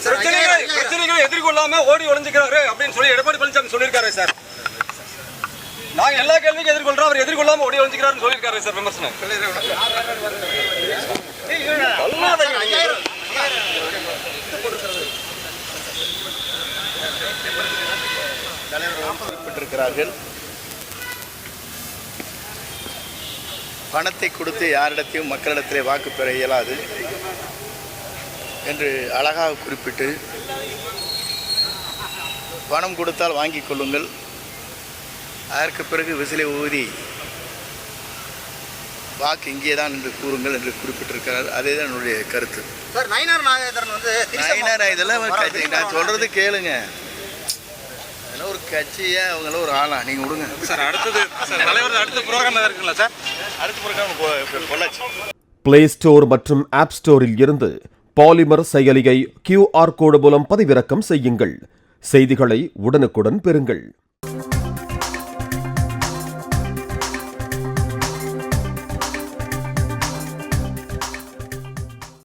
பிரச்சனைகளை எதிர்கொள்ளாம ஓடி ஒளிஞ்சுக்கிறாரு அப்படின்னு சொல்லி எடப்பாடி பழனிசாமி சொல்லியிருக்காரு சார். நாங்க எல்லா கேள்விக்கும் எதிர்கொள்றோம், அவர் எதிர்கொள்ளாம ஓடி ஒளிஞ்சுக்கிறாருன்னு சொல்லியிருக்காரு சார். விமர்சனம் குறிப்பிட்டிருக்கிறார்கள். பணத்தை கொடுத்து யாரிடத்தையும் மக்களிடத்திலே வாக்கு பெற இயலாது என்று அழகாக குறிப்பிட்டு, பணம் கொடுத்தால் வாங்கிக் கொள்ளுங்கள், அதற்கு பிறகு விசிலை ஊதி வாக்கு இங்கே தான் என்று கூறுங்கள் என்று குறிப்பிட்டிருக்கிறார். அதே தான் என்னுடைய கருத்து. சார், நயினார் நாகேந்திரன் வந்து இதெல்லாம் நான் சொல்றது கேளுங்க. அதெல்லாம் ஒரு கட்சியா, அவங்களாம் ஒரு ஆளா, நீங்க விடுங்க சார். அடுத்தது தலைவர் அடுத்த ப்ரோக்ராம் இருக்குல்ல சார்? அடுத்த ப்ரோக்ராம் பொள்ளாச்சி. பிளே ஸ்டோர் மற்றும் ஆப் ஸ்டோரில் இருந்து பாலிமர் செயலியை QR கோடு மூலம் பதிவிறக்கம் செய்யுங்கள். செய்திகளை உடனுக்குடன் பெறுங்கள்.